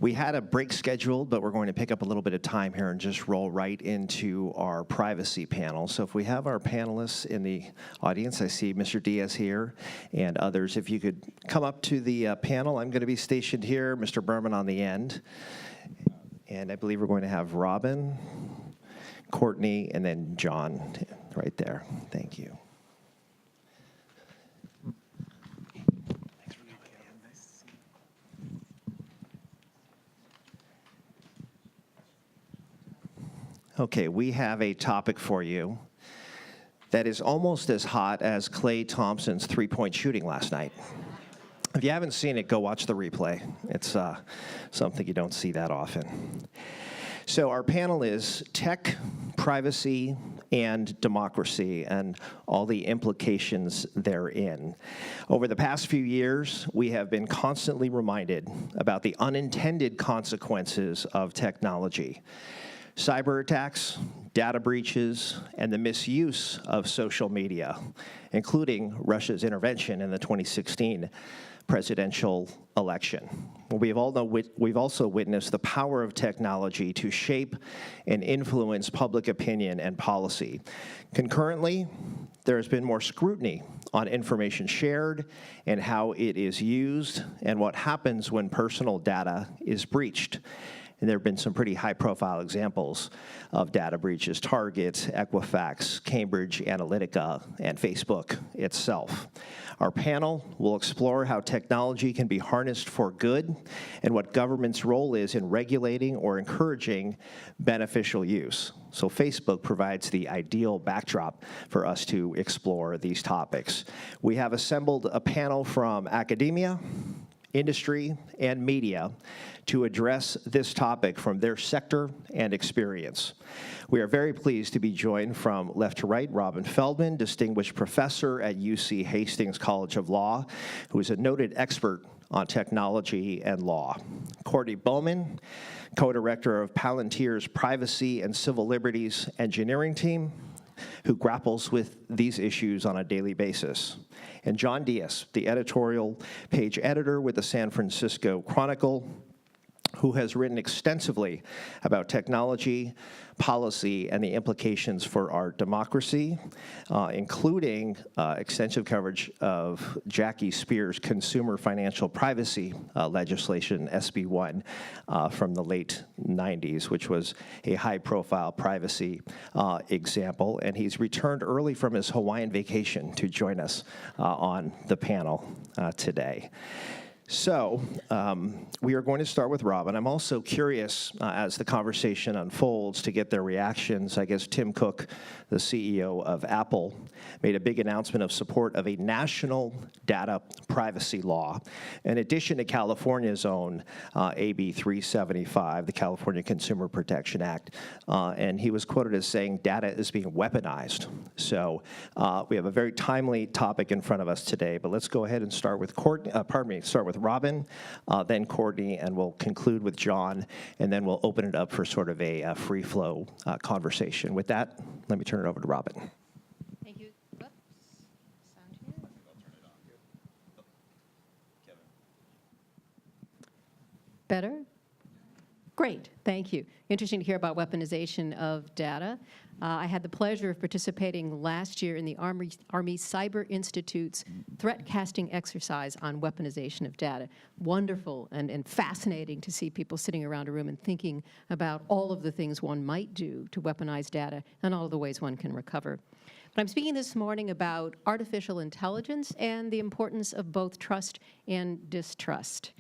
We had a break scheduled, but we're going to pick up a little bit of time here and just roll right into our privacy panel. So if we have our panelists in the audience, I see Mr. Diaz here and others. If you could come up to the panel, I'm going to be stationed here, Mr. Berman on the end. And I believe we're going to have Robin, Courtney, and then John right there. Thank you. Okay, we have a topic for you that is almost as hot as Klay Thompson's three-point shooting last night. If you haven't seen it, go watch the replay. It's something you don't see that often. So our panel is tech, privacy, and democracy, and all the implications therein. Over the past few years, we have been constantly reminded about the unintended consequences of technology. Cyber attacks, data breaches, and the misuse of social media, including Russia's intervention in the 2016 presidential election. We've also witnessed the power of technology to shape and influence public opinion and policy. Concurrently, there has been more scrutiny on information shared and how it is used and what happens when personal data is breached. And there have been some pretty high-profile examples of data breaches: Target, Equifax, Cambridge Analytica, and Facebook itself. Our panel will explore how technology can be harnessed for good and what government's role is in regulating or encouraging beneficial use. So Facebook provides the ideal backdrop for us to explore these topics. We have assembled a panel from academia, industry, and media to address this topic from their sector and experience. We are very pleased to be joined from left to right, Robin Feldman, Distinguished Professor at UC Hastings College of Law, who is a noted expert on technology and law. Courtney Bowman, co-director of Palantir's Privacy and Civil Liberties Engineering Team, who grapples with these issues on a daily basis. And John Diaz, the editorial page editor with the San Francisco Chronicle, who has written extensively about technology, policy, and the implications for our democracy, including extensive coverage of Jackie Spear's consumer financial privacy legislation, SB 1, from the late 90s, which was a high-profile privacy example. And he's returned early from his Hawaiian vacation to join us on the panel today. So we are going to start with Robin. I'm also curious, as the conversation unfolds, to get their reactions. I guess Tim Cook, the CEO of Apple, made a big announcement of support of a national data privacy law, in addition to California's own AB 375, the California Consumer Protection Act. And he was quoted as saying data is being weaponized. So we have a very timely topic in front of us today, but let's go ahead and start with start with Robin, then Courtney, and we'll conclude with John, and then we'll open it up for sort of a free-flow conversation. With that, let me turn it over to Robin. Thank you. Whoops. Sound here? I'll turn it on. Kevin. Better? Great, thank you. Interesting to hear about weaponization of data. I had the pleasure of participating last year in the Army Cyber Institute's threat casting exercise on weaponization of data. Wonderful and fascinating to see people sitting around a room and thinking about all of the things one might do to weaponize data and all of the ways one can recover. But I'm speaking this morning about artificial intelligence and the importance of both trust and distrust.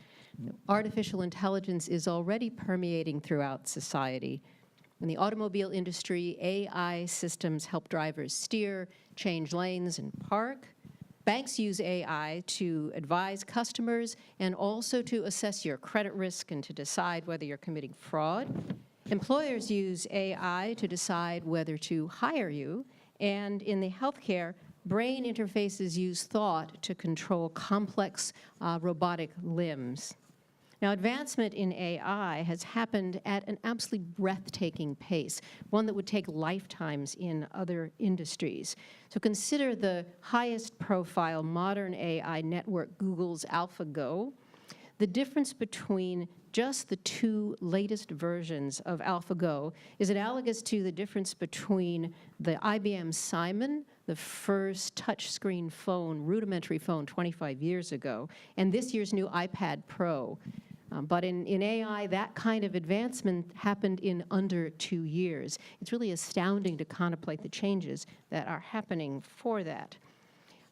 Artificial intelligence is already permeating throughout society. In the automobile industry, AI systems help drivers steer, change lanes, and park. Banks use AI to advise customers and also to assess your credit risk and to decide whether you're committing fraud. Employers use AI to decide whether to hire you. And in the healthcare, brain interfaces use thought to control complex robotic limbs. Now, advancement in AI has happened at an absolutely breathtaking pace, one that would take lifetimes in other industries. So consider the highest profile modern AI network, Google's AlphaGo. The difference between just the two latest versions of AlphaGo is analogous to the difference between the IBM Simon, the first touchscreen phone, rudimentary phone 25 years ago, and this year's new iPad Pro. But in AI, that kind of advancement happened in under 2 years. It's really astounding to contemplate the changes that are happening for that.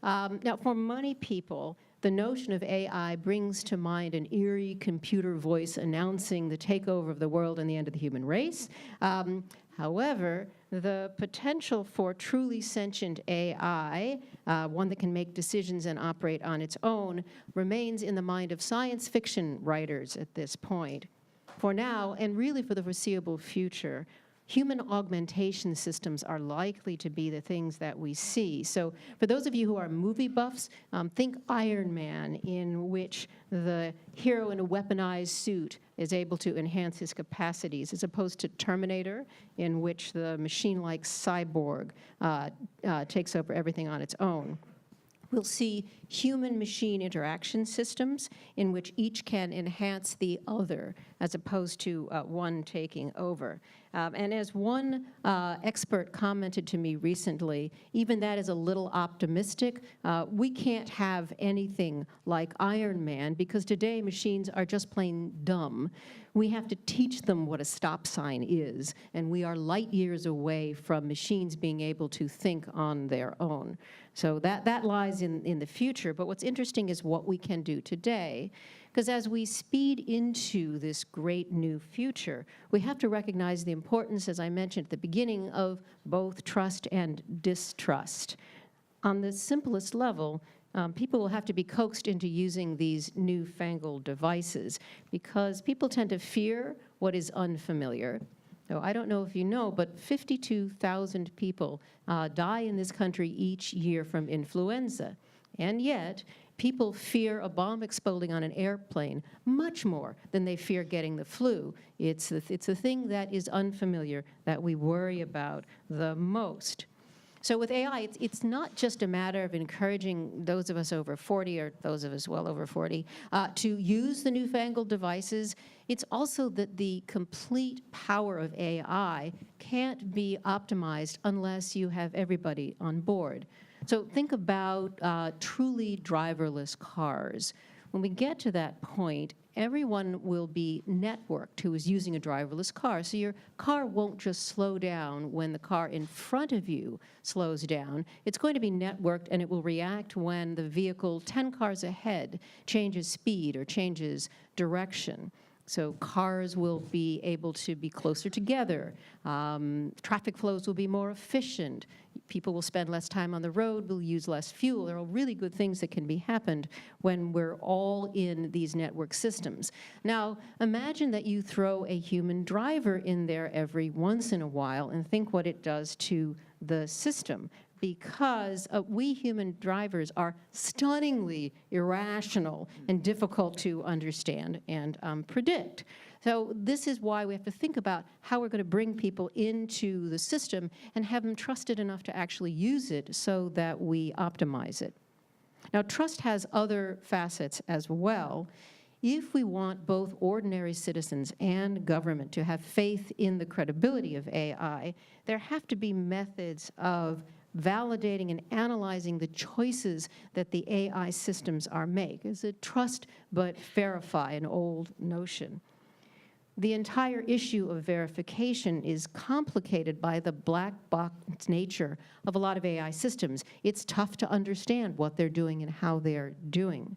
Now, for many people, the notion of AI brings to mind an eerie computer voice announcing the takeover of the world and the end of the human race. However, the potential for truly sentient AI, one that can make decisions and operate on its own, remains in the mind of science fiction writers at this point. For now, and really for the foreseeable future, human augmentation systems are likely to be the things that we see. So for those of you who are movie buffs, think Iron Man, in which the hero in a weaponized suit is able to enhance his capacities, as opposed to Terminator, in which the machine-like cyborg takes over everything on its own. We'll see human-machine interaction systems in which each can enhance the other, as opposed to one taking over. And as one expert commented to me recently, even that is a little optimistic. We can't have anything like Iron Man because today machines are just plain dumb. We have to teach them what a stop sign is, and we are light years away from machines being able to think on their own. So that lies in the future, but what's interesting is what we can do today, because as we speed into this great new future, we have to recognize the importance, as I mentioned at the beginning, of both trust and distrust. On the simplest level, people will have to be coaxed into using these newfangled devices because people tend to fear what is unfamiliar. So I don't know if you know, but 52,000 people die in this country each year from influenza. And yet, people fear a bomb exploding on an airplane much more than they fear getting the flu. It's the thing that is unfamiliar that we worry about the most. So with AI, it's not just a matter of encouraging those of us over 40 or those of us well over 40 to use the newfangled devices. It's also that the complete power of AI can't be optimized unless you have everybody on board. So think about truly driverless cars. When we get to that point, everyone will be networked who is using a driverless car. So your car won't just slow down when the car in front of you slows down. It's going to be networked, and it will react when the vehicle 10 cars ahead changes speed or changes direction. So cars will be able to be closer together. Traffic flows will be more efficient. People will spend less time on the road, will use less fuel. There are really good things that can be happened when we're all in these network systems. Now, imagine that you throw a human driver in there every once in a while and think what it does to the system. Because we human drivers are stunningly irrational and difficult to understand and predict. So this is why we have to think about how we're going to bring people into the system and have them trusted enough to actually use it so that we optimize it. Now, trust has other facets as well. If we want both ordinary citizens and government to have faith in the credibility of AI, there have to be methods of validating and analyzing the choices that the AI systems are making. It's a trust but verify, an old notion. The entire issue of verification is complicated by the black box nature of a lot of AI systems. It's tough to understand what they're doing and how they're doing.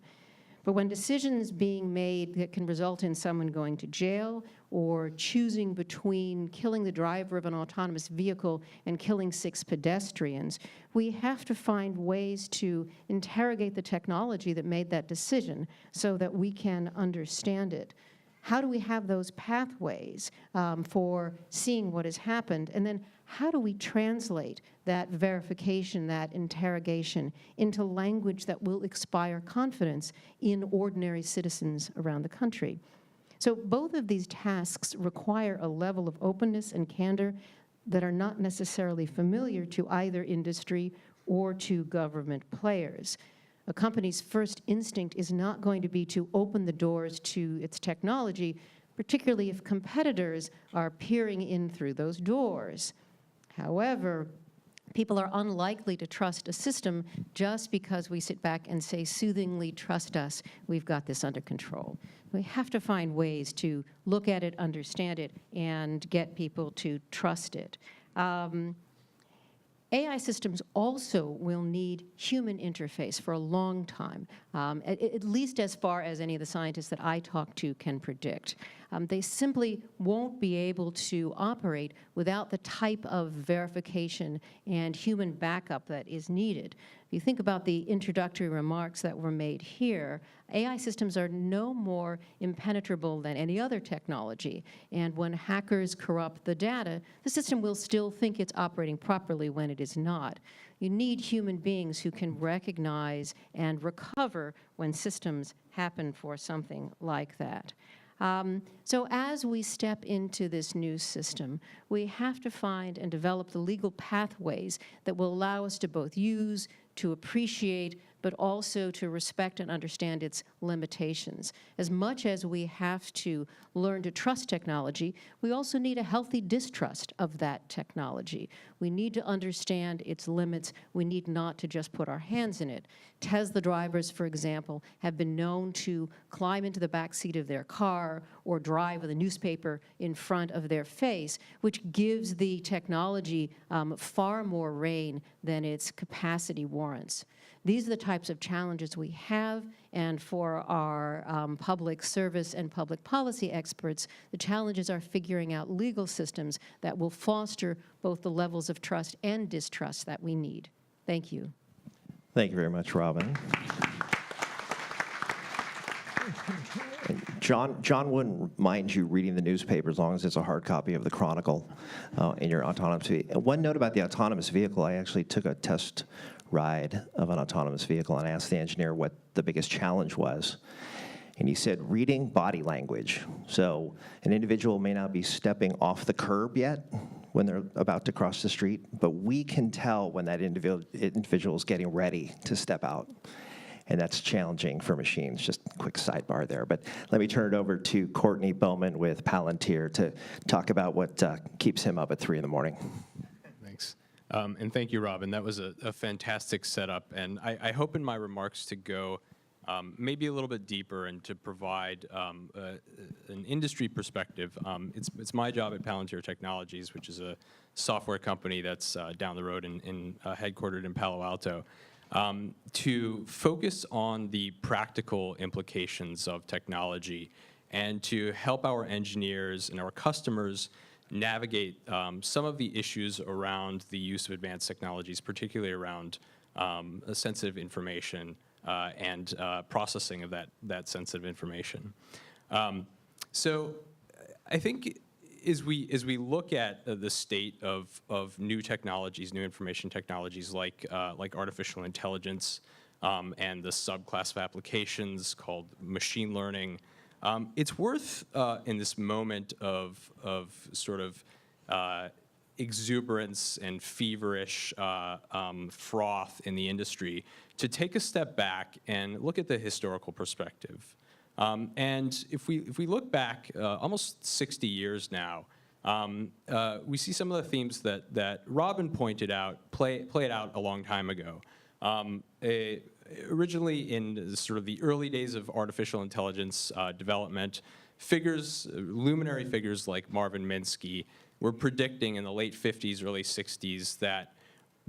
But when decisions being made that can result in someone going to jail or choosing between killing the driver of an autonomous vehicle and killing 6 pedestrians, we have to find ways to interrogate the technology that made that decision so that we can understand it. How do we have those pathways for seeing what has happened? And then how do we translate that verification, that interrogation, into language that will inspire confidence in ordinary citizens around the country? So both of these tasks require a level of openness and candor that are not necessarily familiar to either industry or to government players. A company's first instinct is not going to be to open the doors to its technology, particularly if competitors are peering in through those doors. However, people are unlikely to trust a system just because we sit back and say soothingly, trust us, we've got this under control. We have to find ways to look at it, understand it, and get people to trust it. AI systems also will need human interface for a long time, at least as far as any of the scientists that I talk to can predict. They simply won't be able to operate without the type of verification and human backup that is needed. If you think about the introductory remarks that were made here, AI systems are no more impenetrable than any other technology. And when hackers corrupt the data, the system will still think it's operating properly when it is not. You need human beings who can recognize and recover when systems happen for something like that. So as we step into this new system, we have to find and develop the legal pathways that will allow us to both use, to appreciate, but also to respect and understand its limitations. As much as we have to learn to trust technology, we also need a healthy distrust of that technology. We need to understand its limits. We need not to just put our hands in it. Tesla drivers, for example, have been known to climb into the back seat of their car or drive with a newspaper in front of their face, which gives the technology far more reign than its capacity warrants. These are the types of challenges we have, and for our public service and public policy experts, the challenges are figuring out legal systems that will foster both the levels of trust and distrust that we need. Thank you. Thank you very much, Robin. John wouldn't mind you reading the newspaper as long as it's a hard copy of the Chronicle in your autonomous vehicle. One note about the autonomous vehicle, I actually took a test ride of an autonomous vehicle and asked the engineer what the biggest challenge was. And he said, reading body language. So an individual may not be stepping off the curb yet when they're about to cross the street, but we can tell when that individual is getting ready to step out. And that's challenging for machines. Just a quick sidebar there. But let me turn it over to Courtney Bowman with Palantir to talk about what keeps him up at 3 in the morning. Thanks. And thank you, Robin. That was a fantastic setup. And I hope in my remarks to go maybe a little bit deeper and to provide an industry perspective. It's my job at Palantir Technologies, which is a software company that's down the road headquartered in Palo Alto, to focus on the practical implications of technology and to help our engineers and our customers navigate some of the issues around the use of advanced technologies, particularly around sensitive information and processing of that sensitive information. So I think as we look at the state of new technologies, new information technologies like artificial intelligence and the subclass of applications called machine learning, it's worth in this moment of sort of exuberance and feverish froth in the industry to take a step back and look at the historical perspective. And if we look back almost 60 years now, we see some of the themes that Robin pointed out played out a long time ago. Originally in sort of the early days of artificial intelligence development, luminary figures like Marvin Minsky were predicting in the late 50s, early 60s that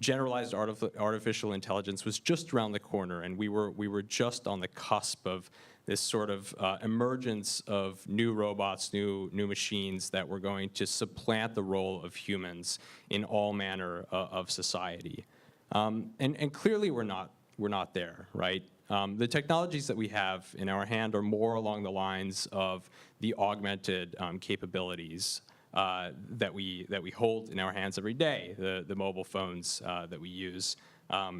generalized artificial intelligence was just around the corner, and we were just on the cusp of this sort of emergence of new robots, new machines that were going to supplant the role of humans in all manner of society. And clearly we're not there, right? The technologies that we have in our hand are more along the lines of the augmented capabilities that we hold in our hands every day, the mobile phones that we use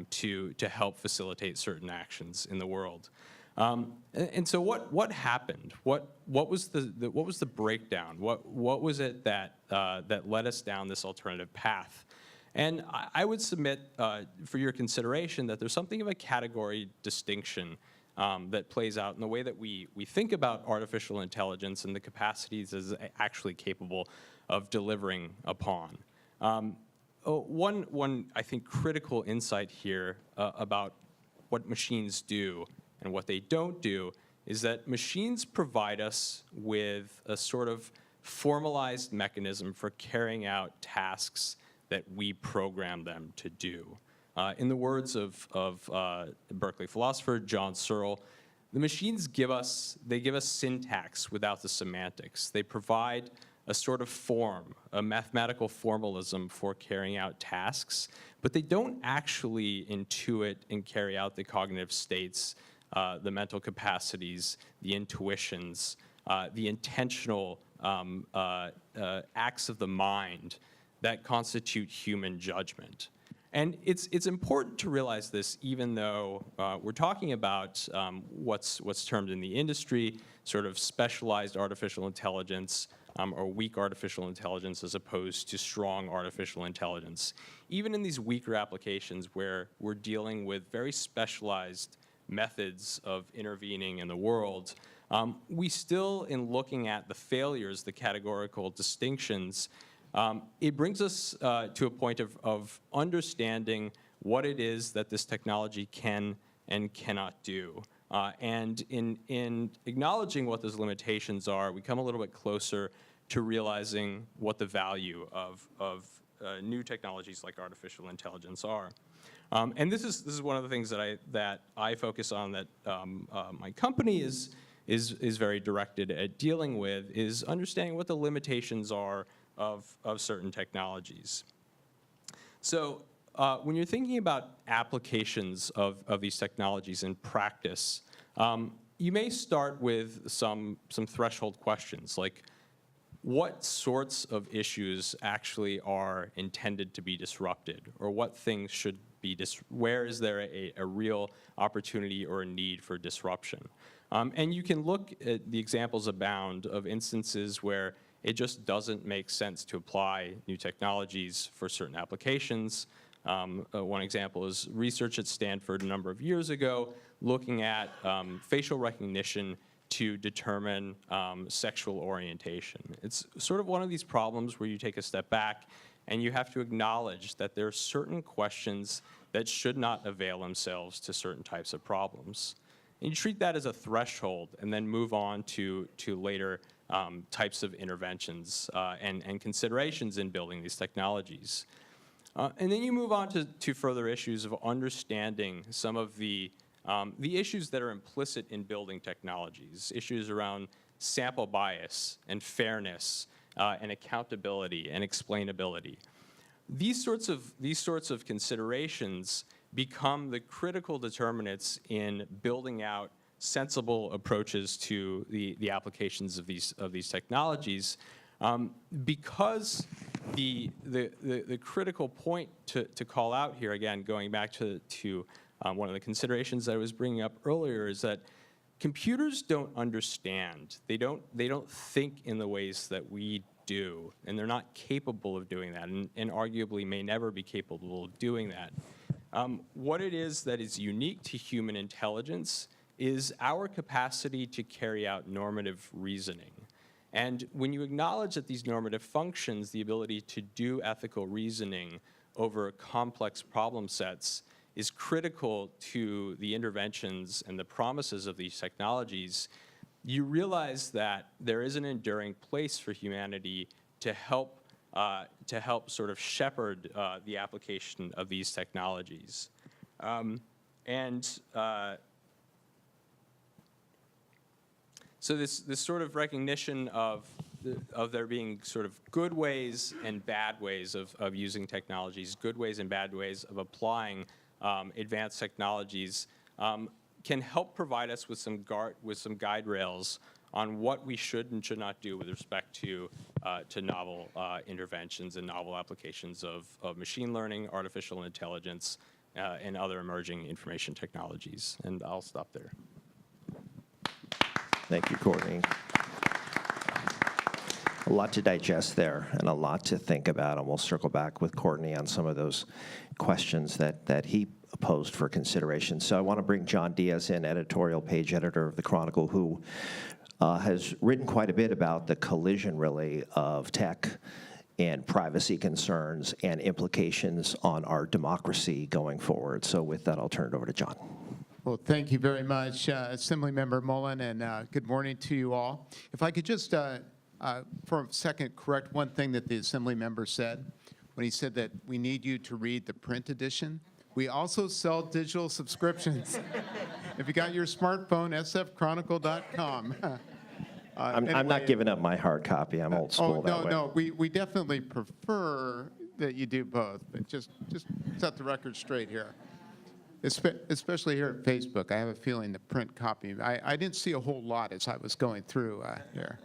to help facilitate certain actions in the world. And so what happened? What was the breakdown? What was it that led us down this alternative path? And I would submit for your consideration that there's something of a category distinction that plays out in the way that we think about artificial intelligence and the capacities it's actually capable of delivering upon. One, I think, critical insight here about what machines do and what they don't do is that machines provide us with a sort of formalized mechanism for carrying out tasks that we program them to do. In the words of Berkeley philosopher John Searle, the machines give us syntax without the semantics. They provide a sort of form, a mathematical formalism for carrying out tasks, but they don't actually intuit and carry out the cognitive states, the mental capacities, the intuitions, the intentional acts of the mind that constitute human judgment. And it's important to realize this, even though we're talking about what's termed in the industry sort of specialized artificial intelligence or weak artificial intelligence as opposed to strong artificial intelligence. Even in these weaker applications where we're dealing with very specialized methods of intervening in the world, we still, in looking at the failures, the categorical distinctions, it brings us to a point of understanding what it is that this technology can and cannot do. And in acknowledging what those limitations are, we come a little bit closer to realizing what the value of new technologies like artificial intelligence are. And this is one of the things that I focus on, that my company is very directed at dealing with, is understanding what the limitations are of certain technologies. So when you're thinking about applications of these technologies in practice, you may start with some threshold questions, like what sorts of issues actually are intended to be disrupted, or what things should be where is there a real opportunity or a need for disruption? And you can look at the examples abound of instances where it just doesn't make sense to apply new technologies for certain applications. One example is research at Stanford a number of years ago looking at facial recognition to determine sexual orientation. It's sort of one of these problems where you take a step back and you have to acknowledge that there are certain questions that should not avail themselves to certain types of problems. And you treat that as a threshold and then move on to later types of interventions and considerations in building these technologies. And then you move on to further issues of understanding some of the issues that are implicit in building technologies, issues around sample bias and fairness and accountability and explainability. These sorts of considerations become the critical determinants in building out sensible approaches to the applications of these technologies, because the critical point to call out here, again, going back to one of the considerations I was bringing up earlier, is that computers don't understand. They don't think in the ways that we do, and they're not capable of doing that, and arguably may never be capable of doing that. What it is that is unique to human intelligence is our capacity to carry out normative reasoning. And when you acknowledge that these normative functions, the ability to do ethical reasoning over complex problem sets, is critical to the interventions and the promises of these technologies, you realize that there is an enduring place for humanity to help sort of shepherd the application of these technologies. So this sort of recognition of there being sort of good ways and bad ways of using technologies, good ways and bad ways of applying advanced technologies, can help provide us with some guide rails on what we should and should not do with respect to novel interventions and novel applications of machine learning, artificial intelligence, and other emerging information technologies. And I'll stop there. Thank you, Courtney. A lot to digest there and a lot to think about, and we'll circle back with Courtney on some of those questions that he posed for consideration. So I want to bring John Diaz in, editorial page editor of the Chronicle, who has written quite a bit about the collision, really, of tech and privacy concerns and implications on our democracy going forward. So with that, I'll turn it over to John. Well, thank you very much, Assemblymember Mullin, and good morning to you all. If I could just, for a second, correct one thing that the Assembly member said when he said that we need you to read the print edition. We also sell digital subscriptions. If you got your smartphone, sfchronicle.com. I'm not giving up my hard copy. I'm old school that way. No, we definitely prefer that you do both, but just set the record straight here. Especially here at Facebook. I have a feeling the print copy, I didn't see a whole lot as I was going through here.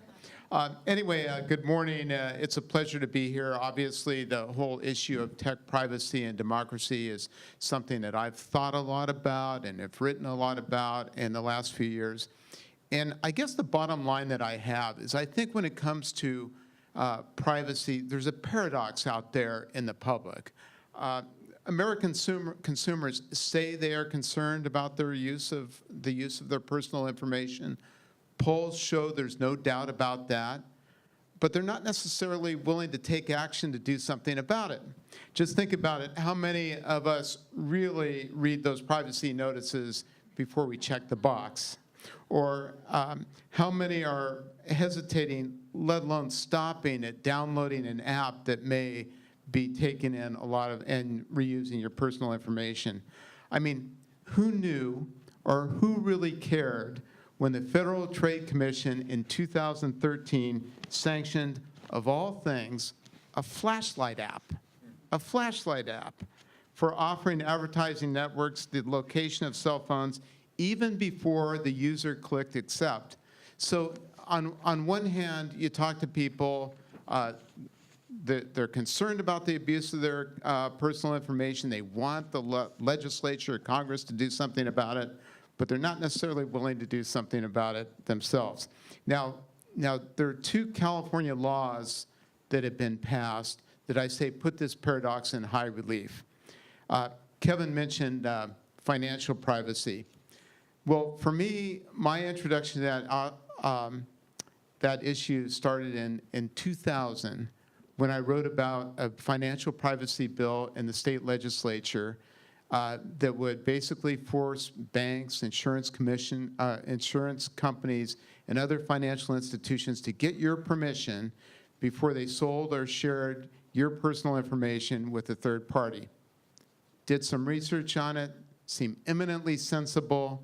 Anyway, good morning. It's a pleasure to be here. Obviously, the whole issue of tech privacy and democracy is something that I've thought a lot about and have written a lot about in the last few years. And I guess the bottom line that I have is I think when it comes to privacy, there's a paradox out there in the public. American consumers say they are concerned about the use of their personal information. Polls show there's no doubt about that, but they're not necessarily willing to take action to do something about it. Just think about it. How many of us really read those privacy notices before we check the box? Or how many are hesitating, let alone stopping at downloading an app that may be taking in a lot of and reusing your personal information? I mean, who knew or who really cared when the Federal Trade Commission in 2013 sanctioned, of all things, a flashlight app for offering advertising networks the location of cell phones even before the user clicked accept? So on one hand, you talk to people, they're concerned about the abuse of their personal information. They want the legislature or Congress to do something about it, but they're not necessarily willing to do something about it themselves. Now there are two California laws that have been passed that I say put this paradox in high relief. Kevin mentioned financial privacy. Well, for me, my introduction to that issue started in 2000 when I wrote about a financial privacy bill in the state legislature that would basically force banks, insurance companies, and other financial institutions to get your permission before they sold or shared your personal information with a third party. Did some research on it, seemed eminently sensible,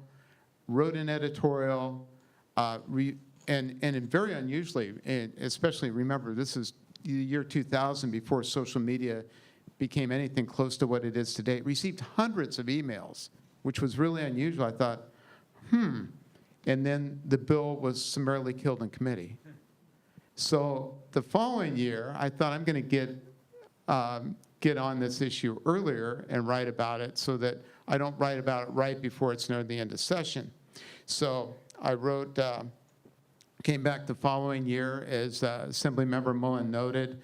wrote an editorial, and very unusually, and especially remember, this is the year 2000, before social media became anything close to what it is today. It received hundreds of emails, which was really unusual. I thought, and then the bill was summarily killed in committee. So the following year, I thought I'm going to get on this issue earlier and write about it so that I don't write about it right before it's near the end of session. So I wrote, came back the following year, as Assemblymember Mullin noted.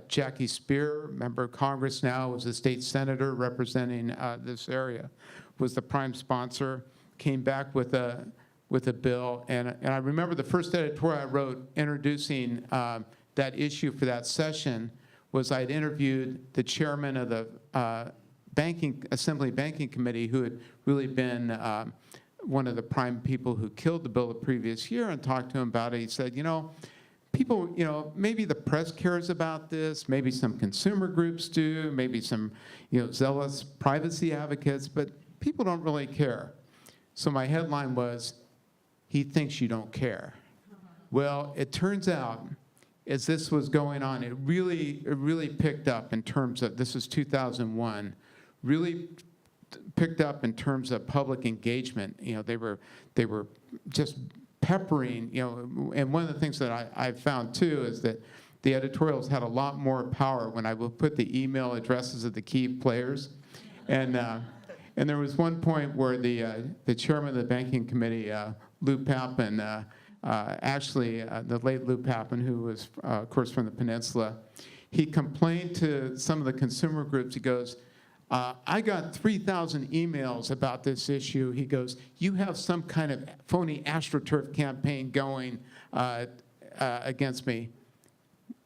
Jackie Spear, member of Congress now, was a state senator representing this area, was the prime sponsor, came back with a bill. And I remember the first editorial I wrote introducing that issue for that session was I'd interviewed the chairman of the Assembly Banking Committee, who had really been one of the prime people who killed the bill the previous year, and talked to him about it. He said, people, maybe the press cares about this, maybe some consumer groups do, maybe some, zealous privacy advocates, but people don't really care. So my headline was, he thinks you don't care. Well, it turns out, as this was going on, it really picked up in terms of, this is 2001, really picked up in terms of public engagement. They were just peppering, and one of the things that I've found too is that the editorials had a lot more power when I would put the email addresses of the key players. And there was one point where the chairman of the banking committee, Lou Papin, the late Lou Papin, who was, of course, from the Peninsula, he complained to some of the consumer groups. He goes, I got 3,000 emails about this issue. He goes, you have some kind of phony AstroTurf campaign going against me.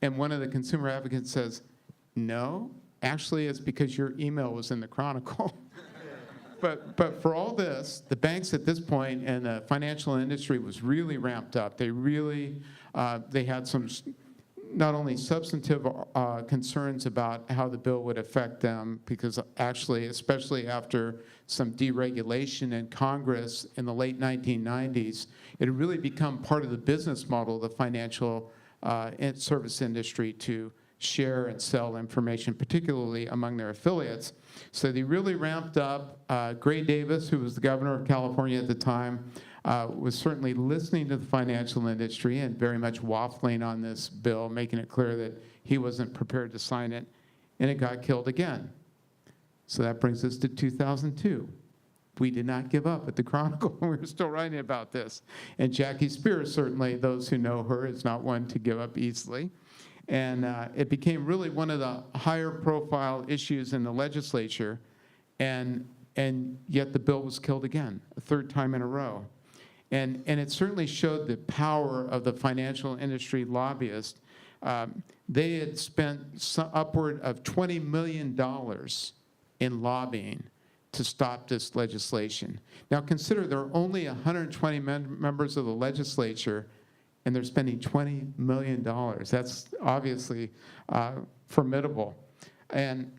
And one of the consumer advocates says, no, actually it's because your email was in the Chronicle. But for all this, the banks at this point and the financial industry was really ramped up. They really, they had some not only substantive concerns about how the bill would affect them, because actually, especially after some deregulation in Congress in the late 1990s, it had really become part of the business model of the financial service industry to share and sell information, particularly among their affiliates. So they really ramped up. Gray Davis, who was the governor of California at the time, was certainly listening to the financial industry and very much waffling on this bill, making it clear that he wasn't prepared to sign it, and it got killed again. So that brings us to 2002. We did not give up at the Chronicle. We were still writing about this. And Jackie Spears, certainly, those who know her, is not one to give up easily. And it became really one of the higher profile issues in the legislature, and yet the bill was killed again, a third time in a row. And it certainly showed the power of the financial industry lobbyists. They had spent upward of $20 million in lobbying to stop this legislation. Now consider there are only 120 members of the legislature, and they're spending $20 million. That's obviously formidable. And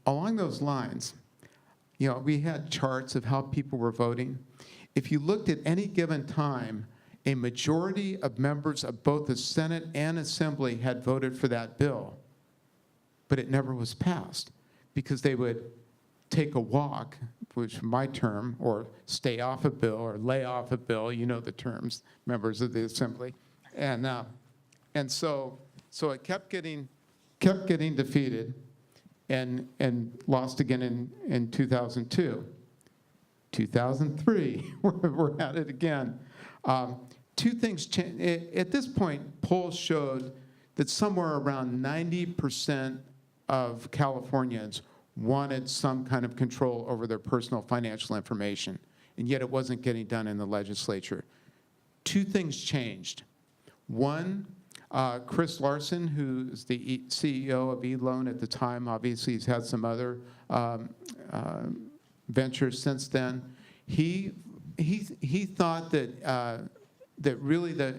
along those lines, you know, we had charts of how people were voting. If you looked at any given time, a majority of members of both the Senate and Assembly had voted for that bill, but it never was passed because they would take a walk, which is my term, or stay off a bill or lay off a bill, you know the terms, members of the Assembly. And so it kept getting defeated and lost again in 2002. 2003, we're at it again. Two things changed. At this point, polls showed that somewhere around 90% of Californians wanted some kind of control over their personal financial information, and yet it wasn't getting done in the legislature. Two things changed. One, Chris Larson, who's the CEO of eLoan at the time, obviously he's had some other ventures since then. He thought that really that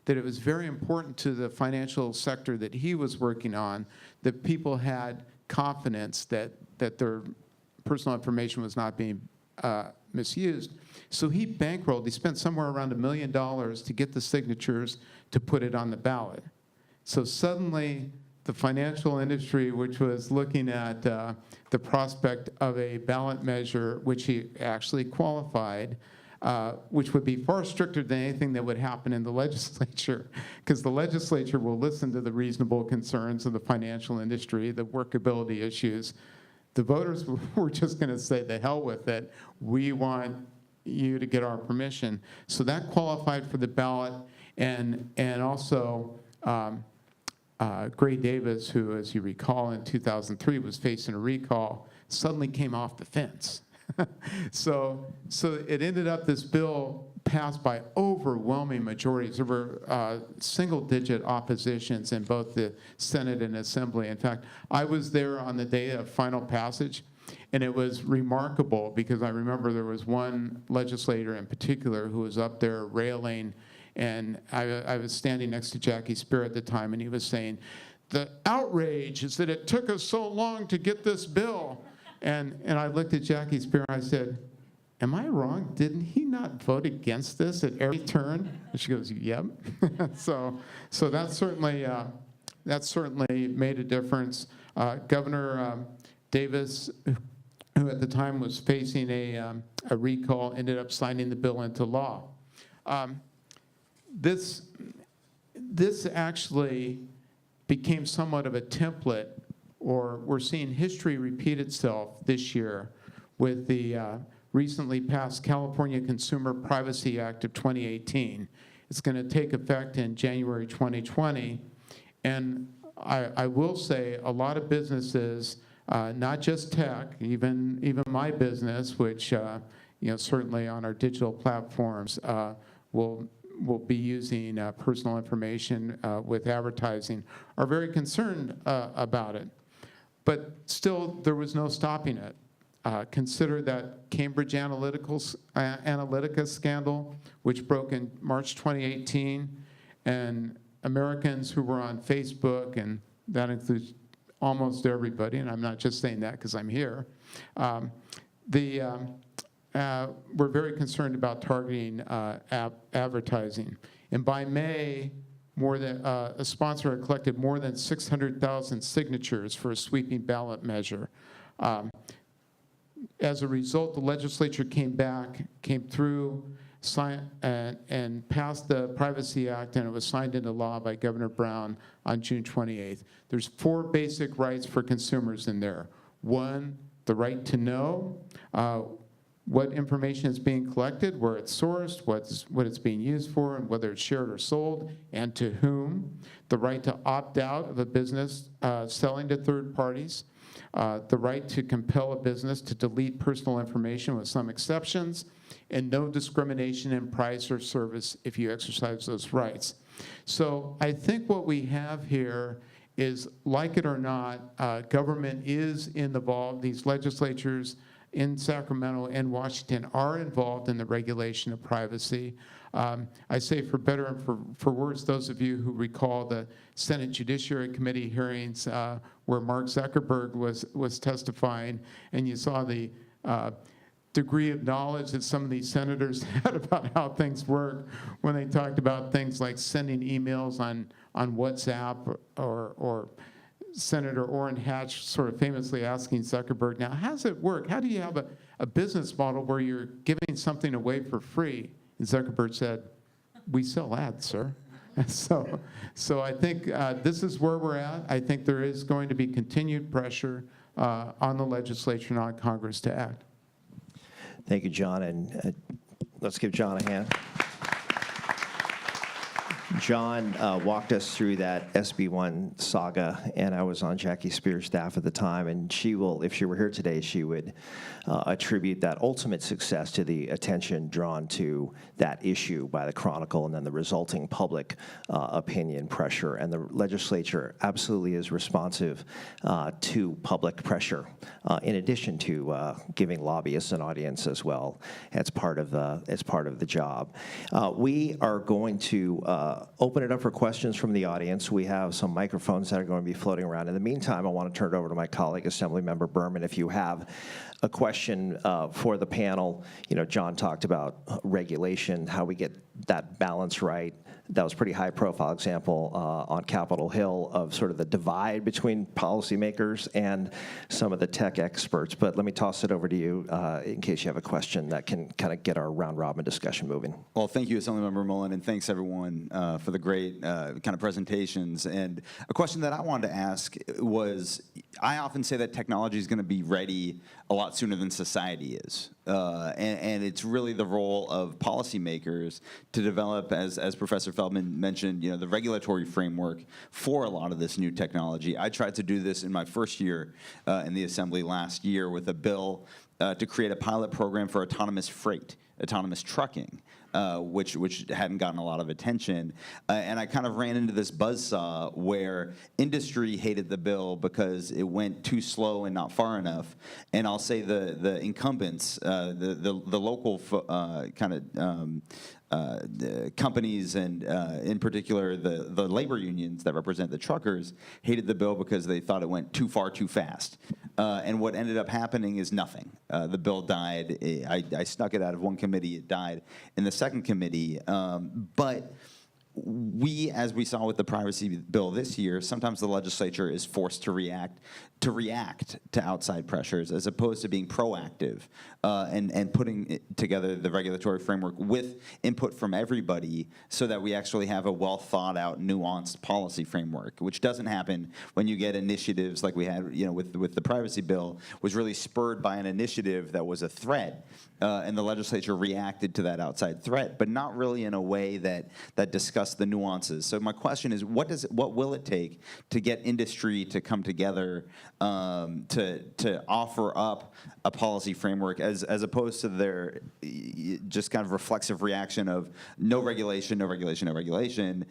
it was very important to the financial sector that he was working on that people had confidence that their personal information was not being misused. So he bankrolled. He spent somewhere around $1 million to get the signatures to put it on the ballot. So suddenly, the financial industry, which was looking at the prospect of a ballot measure, which he actually qualified, which would be far stricter than anything that would happen in the legislature, because the legislature will listen to the reasonable concerns of the financial industry, the workability issues. The voters were just going to say, the hell with it. We want you to get our permission. So that qualified for the ballot, and also Gray Davis, who, as you recall, in 2003 was facing a recall, suddenly came off the fence. So it ended up, this bill passed by overwhelming majorities. There were single-digit oppositions in both the Senate and Assembly. In fact, I was there on the day of final passage, and it was remarkable because I remember there was one legislator in particular who was up there railing, and I was standing next to Jackie Spear at the time, and he was saying, the outrage is that it took us so long to get this bill. And I looked at Jackie Spear and I said, am I wrong? Didn't he not vote against this at every turn? And she goes, yep. So that certainly made a difference. Governor Davis, who at the time was facing a recall, ended up signing the bill into law. This actually became somewhat of a template, or we're seeing history repeat itself this year with the recently passed California Consumer Privacy Act of 2018. It's going to take effect in January 2020. And I will say a lot of businesses, not just tech, even my business, which certainly on our digital platforms will be using personal information with advertising, are very concerned about it. But still, there was no stopping it. Consider that Cambridge Analytica scandal, which broke in March 2018, and Americans who were on Facebook, and that includes almost everybody, and I'm not just saying that because I'm here, we're very concerned about targeting advertising. And by May, a sponsor had collected more than 600,000 signatures for a sweeping ballot measure. As a result, the legislature came through, and passed the Privacy Act, and it was signed into law by Governor Brown on June 28th. There's 4 basic rights for consumers in there. 1, the right to know what information is being collected, where it's sourced, what it's being used for, and whether it's shared or sold, and to whom. The right to opt out of a business selling to third parties. The right to compel a business to delete personal information with some exceptions, and no discrimination in price or service if you exercise those rights. So I think what we have here is, like it or not, government is involved. These legislatures in Sacramento and Washington are involved in the regulation of privacy. I say for better and for worse, those of you who recall the Senate Judiciary Committee hearings where Mark Zuckerberg was testifying, and you saw the degree of knowledge that some of these senators had about how things work when they talked about things like sending emails on WhatsApp, or Senator Orrin Hatch sort of famously asking Zuckerberg, now, how does it work? How do you have a business model where you're giving something away for free? And Zuckerberg said, we sell ads, sir. So I think this is where we're at. I think there is going to be continued pressure on the legislature and on Congress to act. Thank you, John, and let's give John a hand. John walked us through that SB1 saga, and I was on Jackie Spear's staff at the time, and she will, if she were here today, she would attribute that ultimate success to the attention drawn to that issue by the Chronicle and then the resulting public opinion pressure. And the legislature absolutely is responsive to public pressure, in addition to giving lobbyists an audience as well as part of the job. We are going to open it up for questions from the audience. We have some microphones that are going to be floating around. In the meantime, I want to turn it over to my colleague, Assemblymember Berman. If you have a question for the panel, John talked about regulation, how we get that balance right. That was a pretty high-profile example on Capitol Hill of sort of the divide between policymakers and some of the tech experts. But let me toss it over to you in case you have a question that can kind of get our round-robin discussion moving. Well, thank you, Assemblymember Mullin, and thanks, everyone, for the great kind of presentations. And a question that I wanted to ask was, I often say that technology is going to be ready a lot sooner than society is. And it's really the role of policymakers to develop, as Professor Feldman mentioned, the regulatory framework for a lot of this new technology. I tried to do this in my first year in the Assembly last year with a bill to create a pilot program for autonomous freight, autonomous trucking, which hadn't gotten a lot of attention. And I kind of ran into this buzzsaw where industry hated the bill because it went too slow and not far enough. And I'll say the incumbents, the local kind of the companies, and in particular the labor unions that represent the truckers, hated the bill because they thought it went too far too fast. And what ended up happening is nothing. The bill died. I snuck it out of one committee. It died in the second committee. But as we saw with the privacy bill this year, sometimes the legislature is forced to react to outside pressures as opposed to being proactive and putting together the regulatory framework with input from everybody so that we actually have a well thought out, nuanced policy framework, which doesn't happen when you get initiatives like we had, with the privacy bill, was really spurred by an initiative that was a threat, and the legislature reacted to that outside threat, but not really in a way that discussed the nuances. So my question is, what will it take to get industry to come together to offer up a policy framework as opposed to their just kind of reflexive reaction of no regulation, no regulation, no regulation,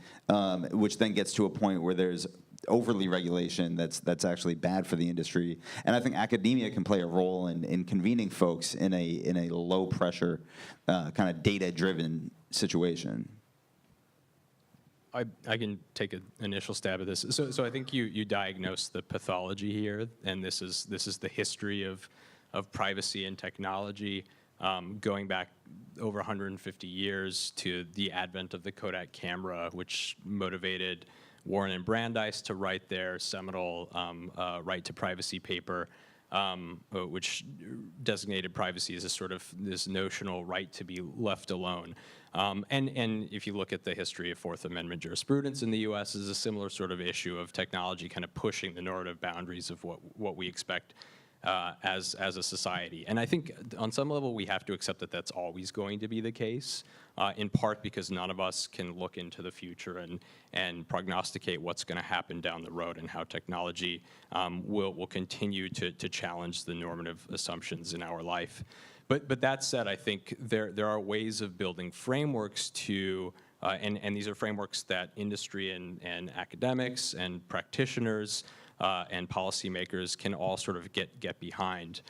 which then gets to a point where there's overly regulation that's actually bad for the industry. And I think academia can play a role in convening folks in a low pressure kind of data driven situation. I can take an initial stab at this. So I think you diagnosed the pathology here, and this is the history of privacy and technology, going back over 150 years to the advent of the Kodak camera, which motivated Warren and Brandeis to write their seminal right to privacy paper, which designated privacy as a sort of this notional right to be left alone. And if you look at the history of Fourth Amendment jurisprudence in the U.S., is a similar sort of issue of technology kind of pushing the normative boundaries of what we expect as a society. And I think on some level we have to accept that that's always going to be the case, in part because none of us can look into the future and prognosticate what's going to happen down the road and how technology will continue to challenge the normative assumptions in our life. But that said, I think there are ways of building frameworks to, and these are frameworks that industry and academics and practitioners and policymakers can all sort of get behind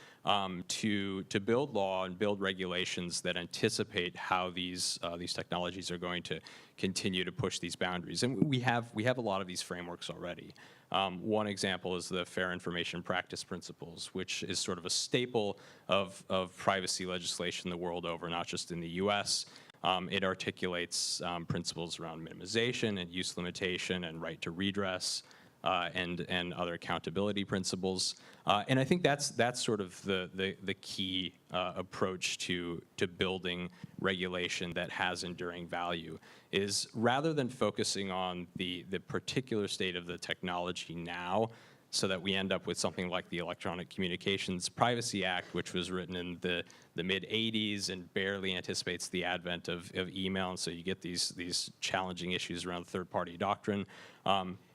to build law and build regulations that anticipate how these technologies are going to continue to push these boundaries. And we have a lot of these frameworks already. One example is the Fair Information Practice Principles, which is sort of a staple of privacy legislation the world over, not just in the U.S. It articulates principles around minimization and use limitation and right to redress, and other accountability principles. And I think that's sort of the key approach to building regulation that has enduring value, is rather than focusing on the particular state of the technology now, so that we end up with something like the Electronic Communications Privacy Act, which was written in the mid-'80s and barely anticipates the advent of email, and so you get these challenging issues around third-party doctrine.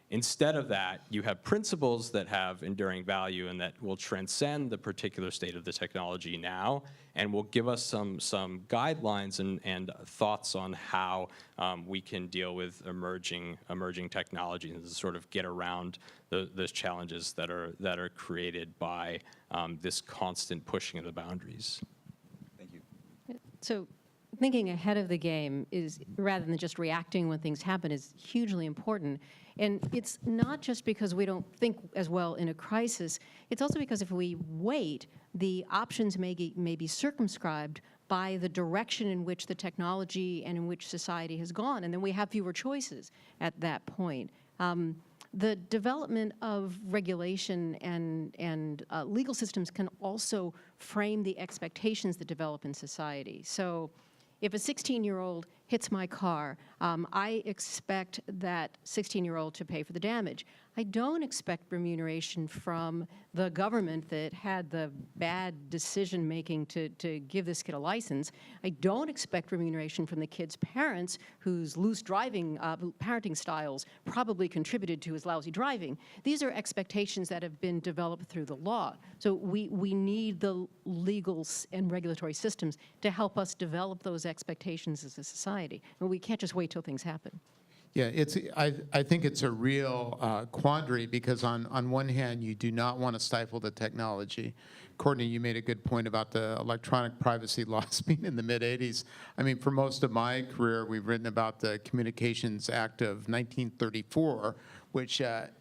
Instead of that, you have principles that have enduring value and that will transcend the particular state of the technology now and will give us some guidelines and thoughts on how we can deal with emerging technologies and sort of get around those challenges that are created by this constant pushing of the boundaries. Thank you. So thinking ahead of the game is, rather than just reacting when things happen, is hugely important. And it's not just because we don't think as well in a crisis, it's also because if we wait, the options may be circumscribed by the direction in which the technology and in which society has gone, and then we have fewer choices at that point. The development of regulation and legal systems can also frame the expectations that develop in society. So if a 16-year-old hits my car, I expect that 16-year-old to pay for the damage. I don't expect remuneration from the government that had the bad decision-making to give this kid a license. I don't expect remuneration from the kid's parents, whose loose parenting styles probably contributed to his lousy driving. These are expectations that have been developed through the law. So we need the legal and regulatory systems to help us develop those expectations as a society. And we can't just wait till things happen. Yeah, I think it's a real quandary because on one hand, you do not want to stifle the technology. Courtney, you made a good point about the electronic privacy laws being in the mid-'80s. I mean, for most of my career, we've written about the Communications Act of 1934, which had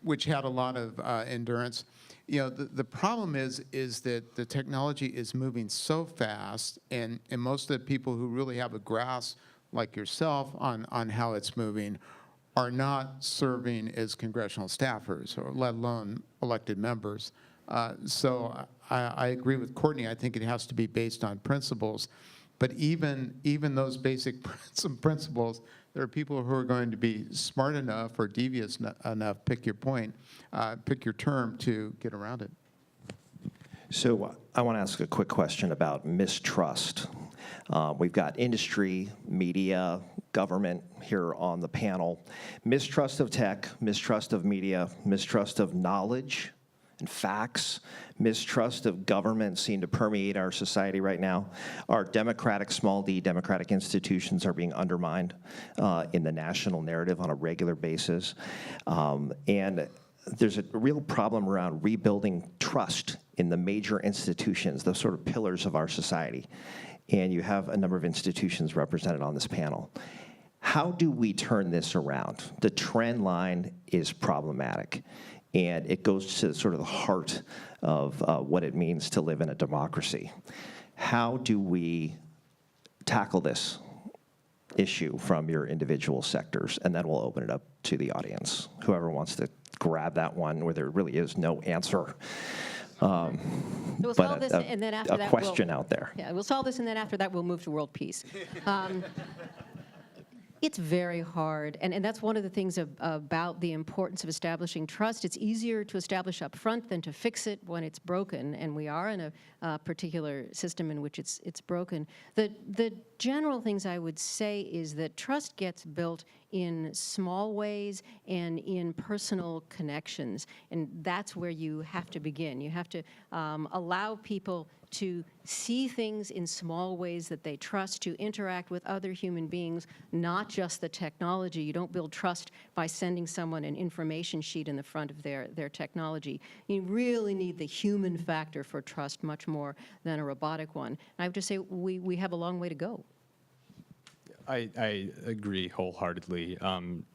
a lot of endurance. You know, the problem is that the technology is moving so fast, and most of the people who really have a grasp like yourself on how it's moving are not serving as congressional staffers, or let alone elected members. So I agree with Courtney. I think it has to be based on principles. But even those basic principles, there are people who are going to be smart enough or devious enough, pick your point, pick your term, to get around it. So I want to ask a quick question about mistrust. We've got industry, media, government here on the panel. Mistrust of tech, mistrust of media, mistrust of knowledge and facts, mistrust of government seem to permeate our society right now. Our democratic, small d, democratic institutions are being undermined in the national narrative on a regular basis. And there's a real problem around rebuilding trust in the major institutions, those sort of pillars of our society. And you have a number of institutions represented on this panel. How do we turn this around? The trend line is problematic, and it goes to sort of the heart of what it means to live in a democracy. How do we tackle this issue from your individual sectors? And then we'll open it up to the audience. Whoever wants to grab that one where there really is no answer. So we'll solve this, and then after that, a question out there. Yeah, we'll solve this, and then after that, we'll move to world peace. It's very hard, and that's one of the things about the importance of establishing trust. It's easier to establish up front than to fix it when it's broken, and we are in a particular system in which it's broken. The general things I would say is that trust gets built in small ways and in personal connections, and that's where you have to begin. You have to allow people to see things in small ways that they trust, to interact with other human beings, not just the technology. You don't build trust by sending someone an information sheet in the front of their technology. You really need the human factor for trust much more than a robotic one. And I have to say, we have a long way to go. I agree wholeheartedly.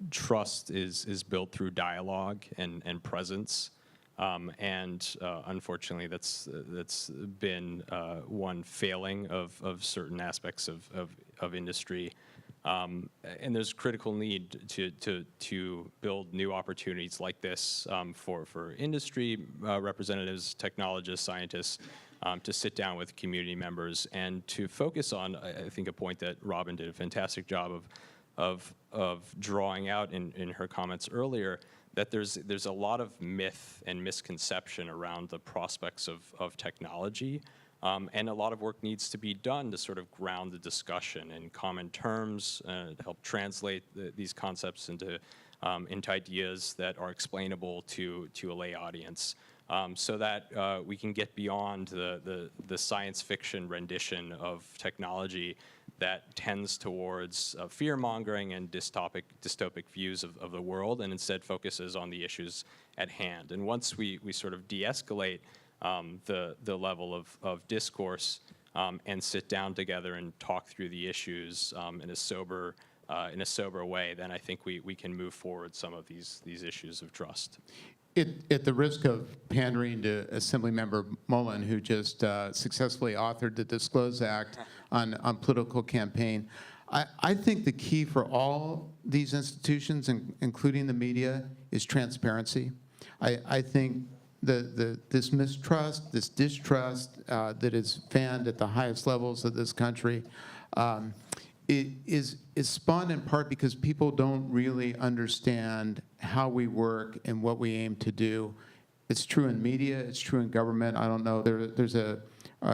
Trust is built through dialogue and presence. Unfortunately, that's been one failing of certain aspects of industry. And there's critical need to build new opportunities like this for industry representatives, technologists, scientists, to sit down with community members and to focus on, I think, a point that Robin did a fantastic job of drawing out in her comments earlier, that there's a lot of myth and misconception around the prospects of technology, and a lot of work needs to be done to sort of ground the discussion in common terms, to help translate these concepts into ideas that are explainable to a lay audience, so that we can get beyond the science fiction rendition of technology that tends towards fear-mongering and dystopic views of the world, and instead focuses on the issues at hand. And once we sort of de-escalate the level of discourse and sit down together and talk through the issues in a sober way, then I think we can move forward some of these issues of trust. At the risk of pandering to Assemblymember Mullin, who just successfully authored the Disclose Act on political campaign, I think the key for all these institutions, including the media, is transparency. I think this mistrust, this distrust that is fanned at the highest levels of this country it is spawned in part because people don't really understand how we work and what we aim to do. It's true in media, it's true in government. I don't know, there's a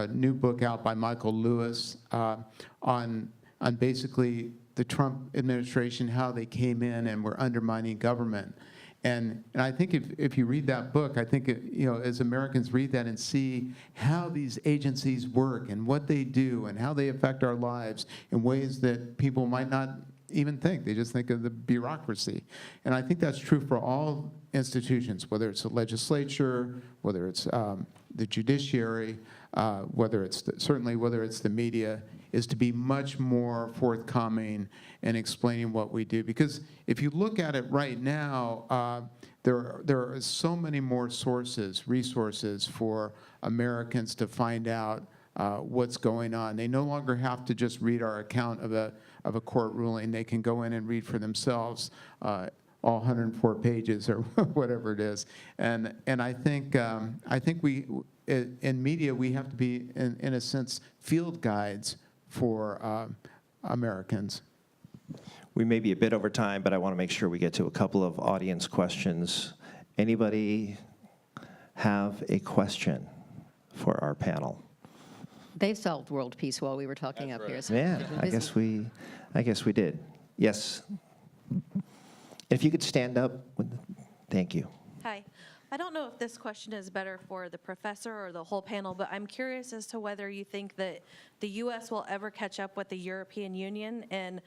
new book out by Michael Lewis on basically the Trump administration, how they came in and were undermining government. And I think if you read that book, I think, as Americans read that and see how these agencies work and what they do and how they affect our lives in ways that people might not even think. They just think of the bureaucracy. And I think that's true for all institutions, whether it's the legislature, whether it's the judiciary, whether it's the media, is to be much more forthcoming in explaining what we do. Because if you look at it right now, there are so many more resources for Americans to find out what's going on. They no longer have to just read our account of of a court ruling. They can go in and read for themselves all 104 pages or whatever it is. And I think we, in media, we have to be, in a sense, field guides for Americans. We may be a bit over time, but I want to make sure we get to a couple of audience questions. Anybody have a question for our panel? They've solved world peace while we were talking up here. So Yeah, keep 'em I guess we did. Yes. If you could stand up. Thank you. Hi. I don't know if this question is better for the professor or the whole panel, but I'm curious as to whether you think that the U.S. will ever catch up with the European Union in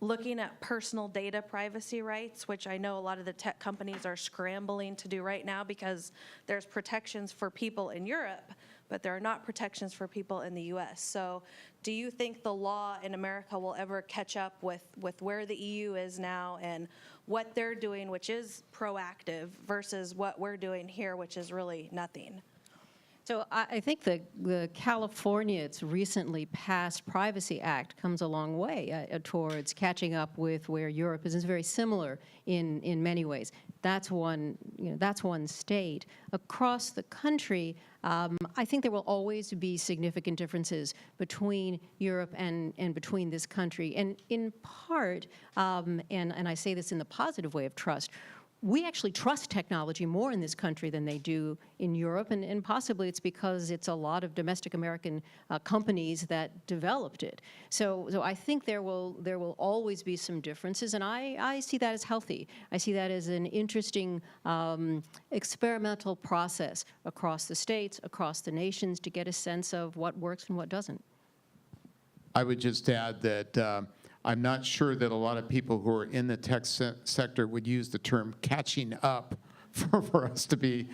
looking at personal data privacy rights, which I know a lot of the tech companies are scrambling to do right now because there's protections for people in Europe, but there are not protections for people in the U.S. So do you think the law in America will ever catch up with where the EU is now and what they're doing, which is proactive, versus what we're doing here, which is really nothing? So I think the California's recently passed Privacy Act comes a long way towards catching up with where Europe is. It's very similar in many ways. That's one, that's one state. Across the country, I think there will always be significant differences between Europe and between this country. And in part, and I say this in the positive way of trust, we actually trust technology more in this country than they do in Europe, and possibly it's because it's a lot of domestic American companies that developed it. So I think there will always be some differences, and I see that as healthy. I see that as an interesting experimental process across the states, across the nations, to get a sense of what works and what doesn't. I would just add that I'm not sure that a lot of people who are in the tech sector would use the term catching up for us to be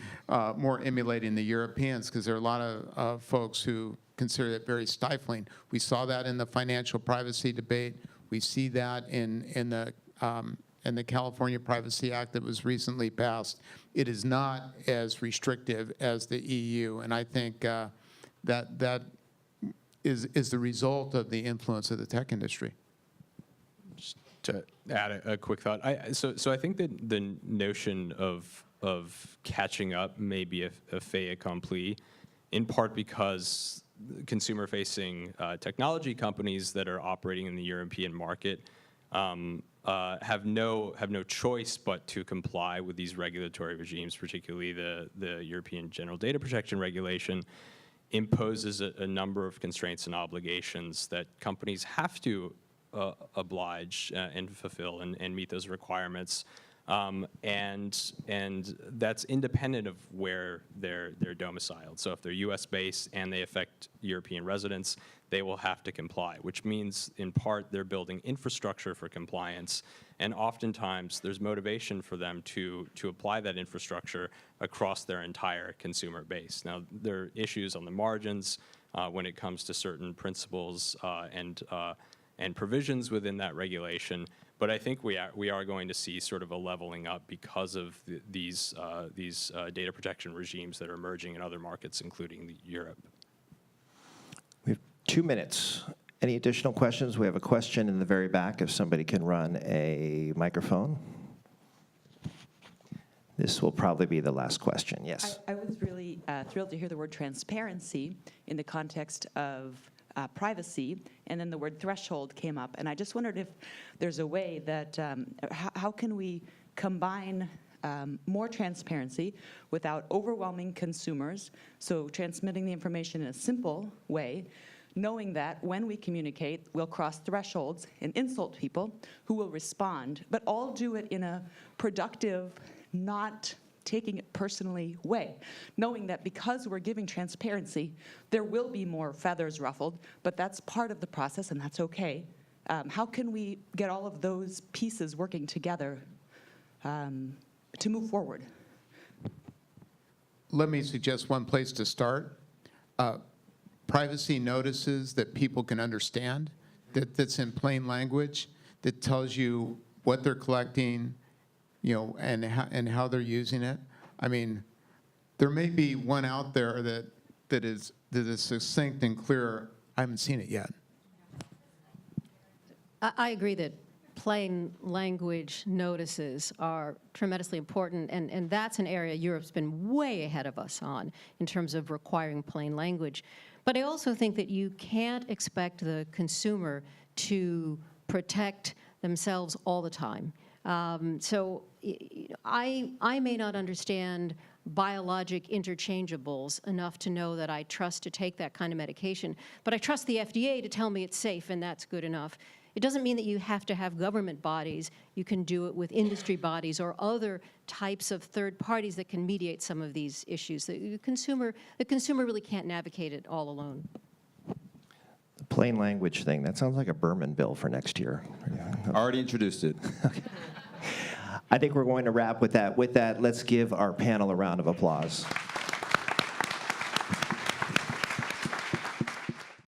more emulating the Europeans, because there are a lot of folks who consider it very stifling. We saw that in the financial privacy debate. We see that in the California Privacy Act that was recently passed. It is not as restrictive as the EU, and I think that is the result of the influence of the tech industry. To add a quick thought, so I think that the notion of catching up may be a fait accompli, in part because consumer-facing technology companies that are operating in the European market have no choice but to comply with these regulatory regimes, particularly the European General Data Protection Regulation imposes a number of constraints and obligations that companies have to oblige and fulfill and meet those requirements, and that's independent of where they're domiciled. So if they're U.S. based and they affect European residents, they will have to comply, which means in part they're building infrastructure for compliance, and oftentimes there's motivation for them to apply that infrastructure across their entire consumer base. Now, there are issues on the margins when it comes to certain principles and provisions within that regulation, but I think we are going to see sort of a leveling up because of these data protection regimes that are emerging in other markets, including Europe. We have 2 minutes. Any additional questions? We have a question in the very back, if somebody can run a microphone. This will probably be the last question. Yes. I was really thrilled to hear the word transparency in the context of privacy, and then the word threshold came up. And I just wondered if there's a way that, how can we combine more transparency without overwhelming consumers, so transmitting the information in a simple way, knowing that when we communicate, we'll cross thresholds and insult people who will respond, but all do it in a productive, not taking it personally way, knowing that because we're giving transparency, there will be more feathers ruffled, but that's part of the process and that's okay. How can we get all of those pieces working together to move forward? Let me suggest one place to start. Privacy notices that people can understand, that's in plain language, that tells you what they're collecting, and how they're using it. I mean, there may be one out there that is succinct and clear. I haven't seen it yet. I agree that plain language notices are tremendously important, and that's an area Europe's been way ahead of us on in terms of requiring plain language. But I also think that you can't expect the consumer to protect themselves all the time. So I may not understand biologic interchangeables enough to know that I trust to take that kind of medication, but I trust the FDA to tell me it's safe, and that's good enough. It doesn't mean that you have to have government bodies. You can do it with industry bodies or other types of third parties that can mediate some of these issues. The consumer really can't navigate it all alone. The plain language thing, that sounds like a Berman bill for next year. Already introduced it. I think we're going to wrap with that. With that, let's give our panel a round of applause.